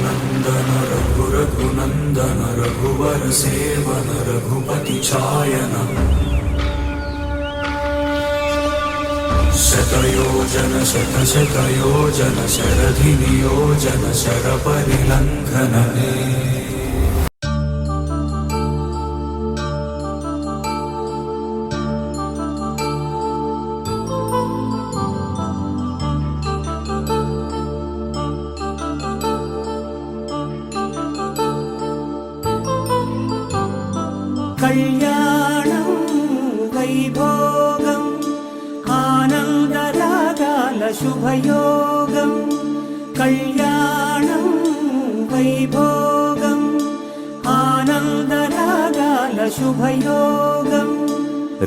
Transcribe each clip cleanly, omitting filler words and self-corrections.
रघुनंदन रघुरघुनंदन रघुवर seven Raghupati छायन शतयोजन शतशतयोजन शरधि नियोजन शरपरिलंघन కళ్యాణం వైభోగం ఆనందరాగాల శుభయోగం కళ్యాణం వైభోగం ఆనందరాగాల శుభయోగం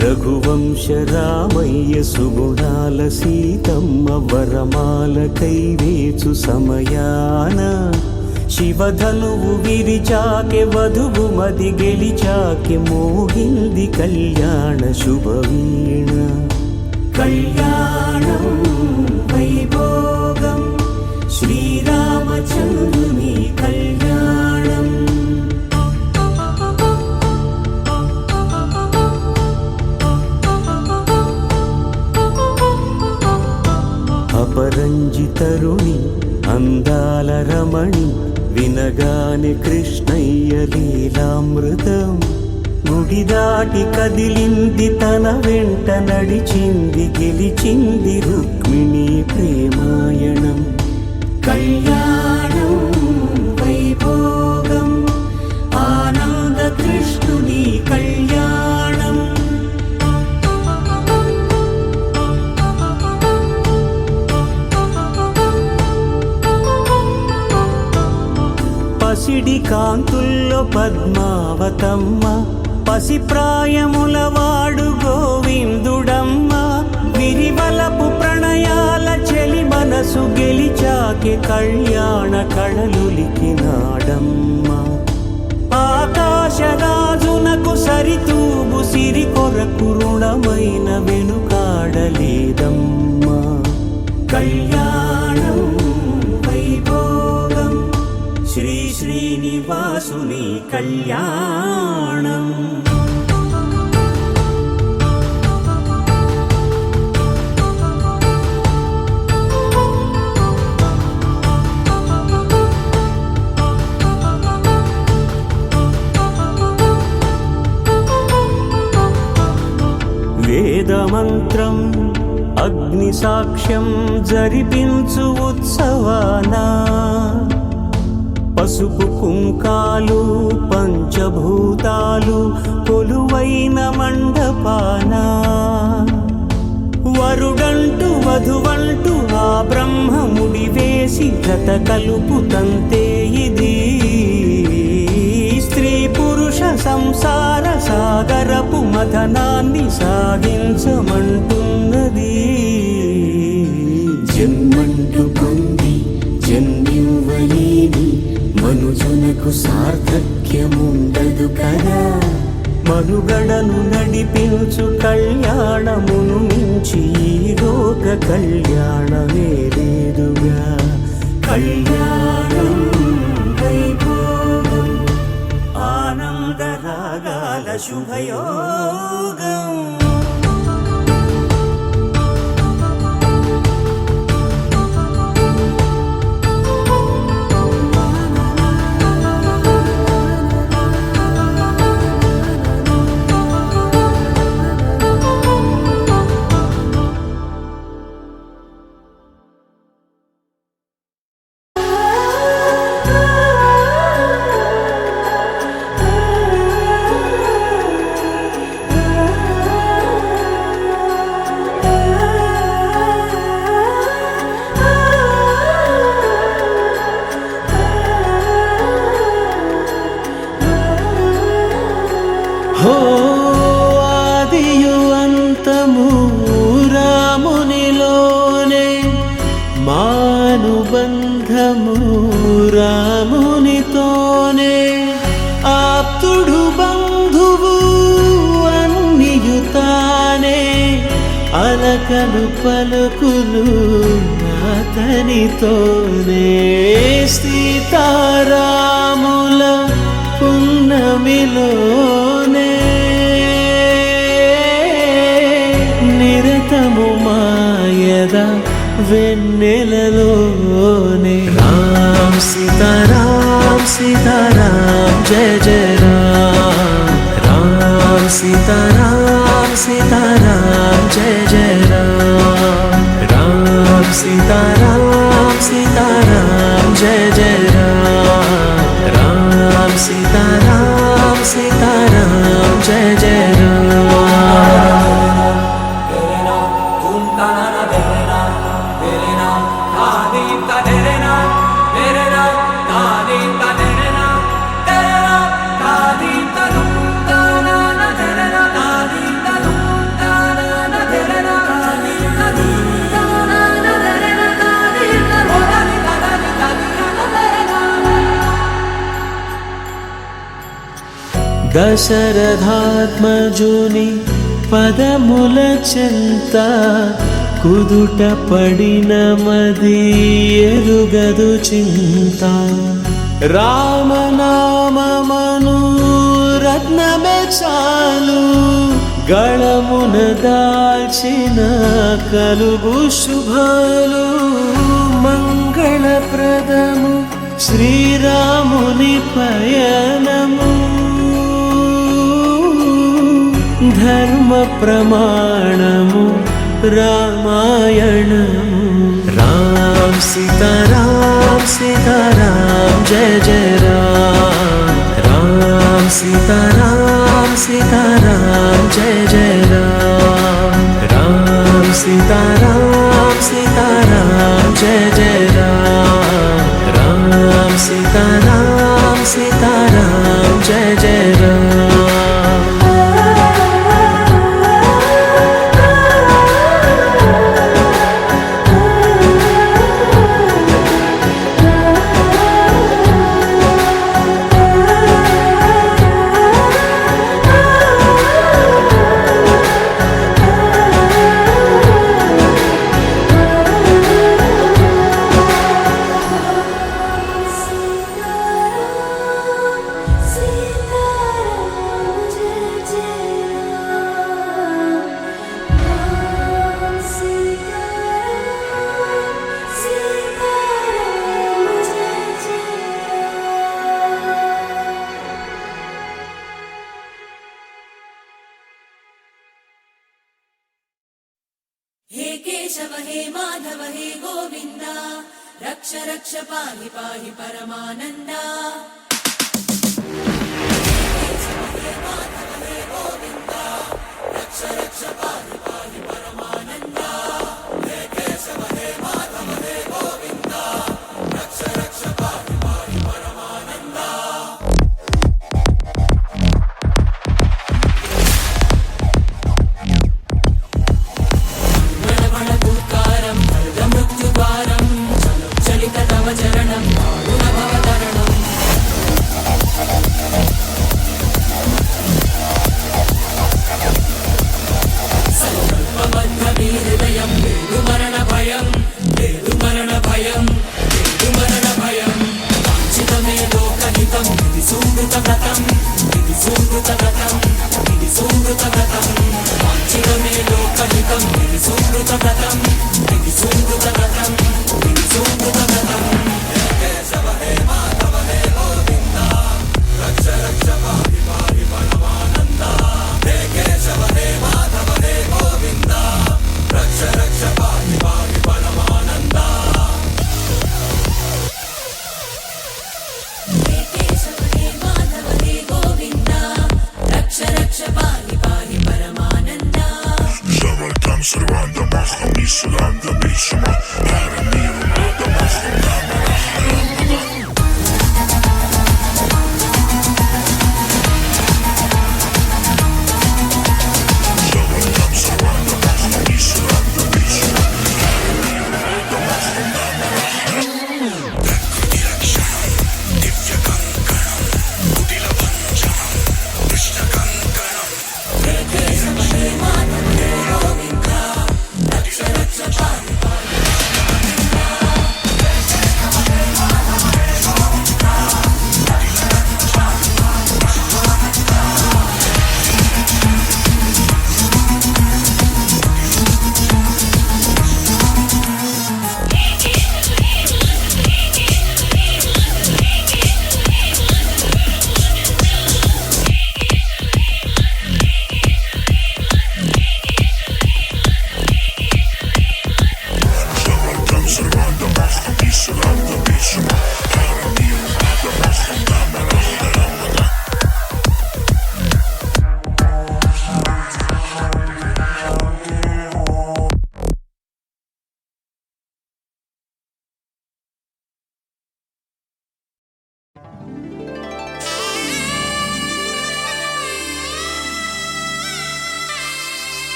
రఘువంశ రామయ్య సుగుణాల సీతమ్మ వరమాల కైవేచు సమయాన శివధనువు విరిచాకె వధువు మది గెలిచాకె మోగింది కళ్యాణ శుభవీణ కళ్యాణం వైభోగం శ్రీరామచంద్రుని కళ్యాణం అపరంజి తరుణి అందాల రమణి వినగానే కృష్ణయ్య లీలామృతం గుడి దాటి కదిలింది తన వెంట నడిచింది గెలిచింది రుక్మిణి ప్రేమాయణం కళ్యాణం వైభోగం ఆనంద కృష్ణుని కళ్యాణం పసిడి కాంతుల్లో పద్మావతమ్మ పసిప్రాయముల వాడు గోవిందుడమ్మ విరివలపు ప్రణయాల చెలి మనసు గెలిచాకె కళ్యాణ కళలులికినాడమ్మ ఆకాశరాజునకు సరితూబు సిరి కొరకు రుణమైన వెనుకాడలేదమ్మ కళ్యాణం వైభోగం శ్రీ శ్రీనివాసుని కళ్యాణం వేదమంత్రం అగ్ని సాక్ష్యం జరిపించు ఉత్సవానా పసుపు కుంకాలు పంచభూతాలు కొలువైన మండపాన వరుడంటూ వధువంటూ ఆ బ్రహ్మముడి వేసి జత కలుపుతంతే ఇది స్త్రీ పురుష సంసార సాగరపు మథనాన్ని సాగించమంటున్నది జన్మంటూ పొంది జన్మివ్వలేని మనుజునకు సార్థక్యముండదు కదా మనుగడను నడిపించు కళ్యాణమును మించి ఈ లోక కళ్యాణమే లేదుగా కళ్యాణం వైభోగం ఆనందరాగాల శుభయోగం ఆదియు అంతము రామునిలోనే మానుబంధము రామునితోనే ఆప్తుడు బంధువు అన్నియుతానే అలకలు పలుకులు అతనితోనే సీతారాముల పున్నమిలోనే నిరతము మాయద వెన్నెలలోనే రామ్ సీతారామ్ సీతారామ్ జయ జయ రామ్ రామ్ సీతారామ్ సీతారామ్ జయ జయ రామ్ రామ్ సీతారామ్ సీతారామ్ జయ జయ రామ్ రామ్ సీతారామ్ సీతారామ్ జయ జయ రామ్ దశరథాత్మజుని పదముల చెంత కుదుట పడిన మది ఎరుగదు చింత రామనామమను రత్నమే చాలు గళమున దాల్చిన కలుగు శుభాలు మంగళప్రదము శ్రీరాముని పయనము ధర్మ ప్రమాణము రామాయణము రామ్ సీతారామ్ సీతారామ్ జయ జయ రామ్ రామ్ సీతారామ్ సీతారామ్ జయ జయ రామ్ రామ్ సీతారామ్ సీతారామ్ జయ జయ రామ్ రామ్ సీతారామ్ సీతారామ్ జయ జయ రామ్ हे केशव हे माधव हे गोविन्द रक्ष रक्ष पाहि पाहि परमानन्दा Servanda, Macha, Misselanda, Milchema, Herren.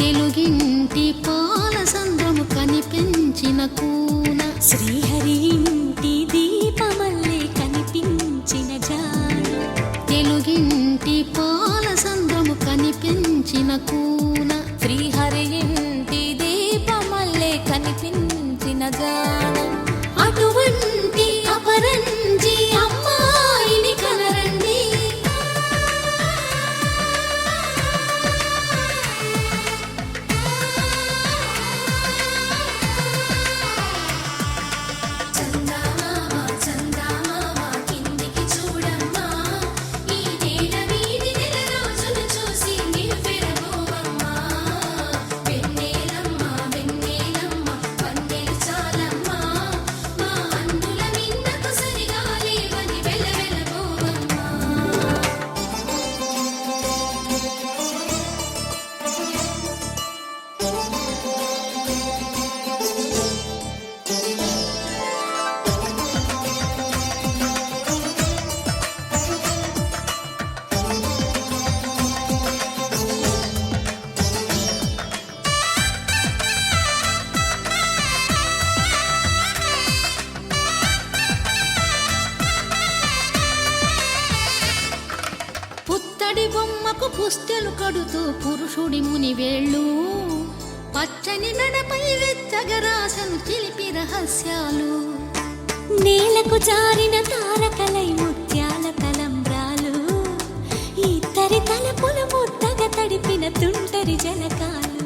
తెలుగింటి పాల సంద్రము కనిపించిన కూన శ్రీహరి ఇంటి దీపమల్లే కనిపించిన జాన తెలుగింటి పాల సంద్రము కనిపించిన కూన శ్రీహరి ఇంటి దీపమల్లే కనిపించిన జాన అటువంటి అపరంజి అమ్మాయిని కనరండి చందమామ చందమామ కిందికి చూడమ్మా ఈ నేల వీధి నెల రోజులు చూసి నివ్వెరబోవమ్మా వెన్నెలమ్మ వెన్నెలమ్మ వన్నెలు చాలమ్మా మా అందుల మిన్నకు సరిగా లేవని వెలవెలబోవమ్మా పుత్తడి బొమ్మకు పుస్తెలు కడుతూ పురుషుడి ముని వేళ్ళు పచ్చని మెడపై వెచ్చగరాసను చిలిపి రహస్యాలు నేలకు జారిన తారకలై ముత్యాల తలంబ్రాలు ఇద్దరి తలపుల ముద్దగా తడిపిన తుంటరి జలకాలు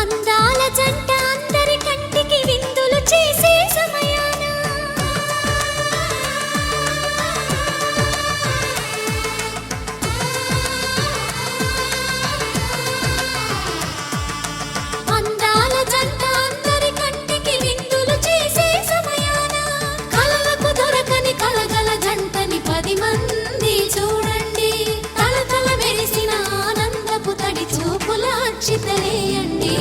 అందాల జంట అందరి కంటికి విందులు చేసే సమయాన అందాల జంట అందరి కంటికి విందులు చేసే సమయాన కలలకు దొరకని కలగల జంటని 10 మంది చూడండి తలతల మెరిసిన ఆనందపు తడి చూపుల అక్షితలేయండి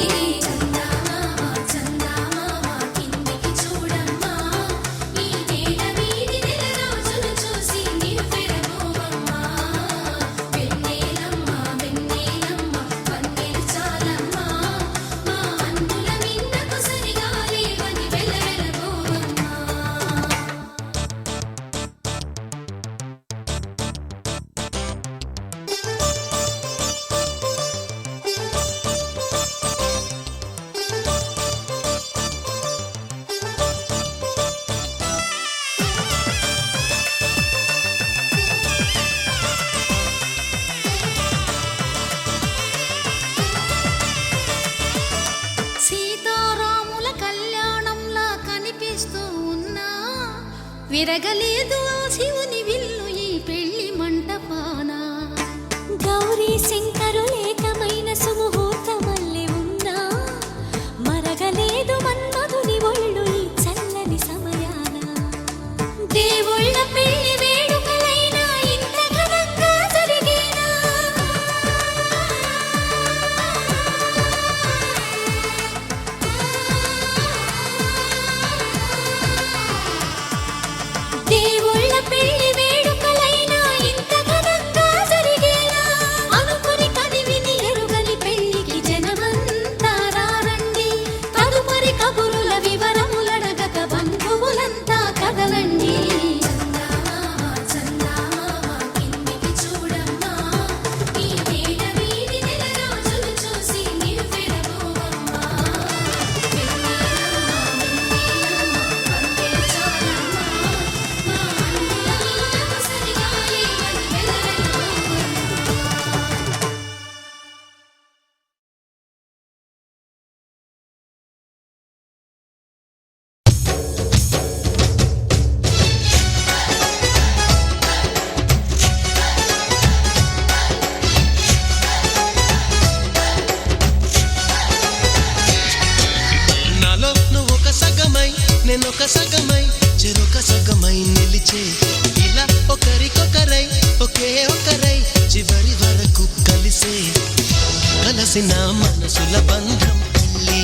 చందమామ చందమామ కిందికి చూడమ్మా ఈ నేల వీధి నెల రోజులు చూసి నివ్వెరబోవమ్మా వెన్నెలమ్మ వెన్నెలమ్మ వన్నెలు చాలమ్మా మా అందుల మిన్నకు సరిగా లేవని వెలవెలబోవమ్మా సీతారాముల కళ్యాణంలా కనిపిస్తూ ఉన్నా విరగలేదు ఆ శివుని విల్లు ఈ పెళ్లి మంటపాన గౌరీ శంకరులేకమైన సుముహూర్తమల్లె ఉన్నా మరగలేదు మన్మధుని ఒళ్ళు ఈ చల్లని సమయాన దేవుళ్ళ పెళ్లి వేడుకలైనా ఇంత ఘనంగా జరిగేనా దేవుళ్ళ పెళ్లి వేడుకలైనా ఇంత ఘనంగా జరిగేలా అనుకుని కదివిని ఎరుగని పెళ్లికి జనమంతా రారండి తదుపరి కబురుల వివరములడగక బంధువులంతా కదలండి చందమామ చందమామ కిందికి చూడమ్మా ఈ నేల వీధి నెల రోజులు చూసి నివ్వెరబోవమ్మా వెన్నెలమ్మ వెన్నెలమ్మ వన్నెలు చాలమ్మా మా అందుల మిన్నకు సరిగా లేవని వెలవెలబోవమ్మా నాలో నువ్వు ఒక సగమై నేనొక సగమై చెరొక సగమై నిలిచే ఇలా ఒకరికొకరై ఒకే ఒకరై చివరి వరకు కలిసే కలసిన మనసుల బంధం పెళ్ళి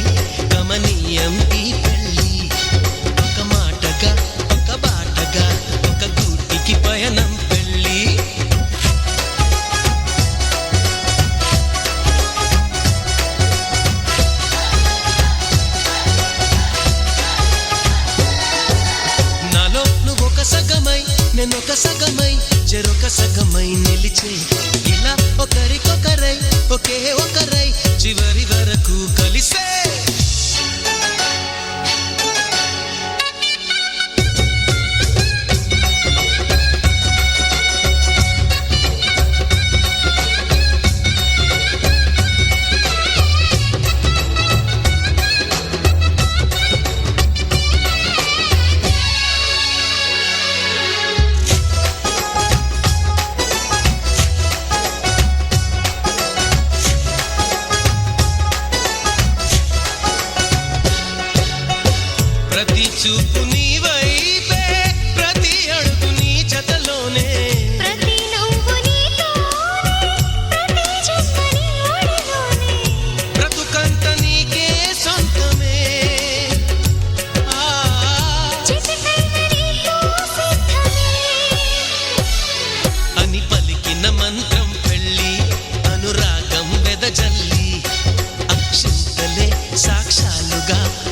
కమనీయం ఈ పెళ్ళి ఒక మాటగా ఒక బాటగా ఒక గూటికి పయనం పెళ్ళి నేనొక సగమై చెరొక సగమై నిలిచే ఇలా ఒకరికొకరై ఒకే ఒకరై చివరి వరకు కలిసే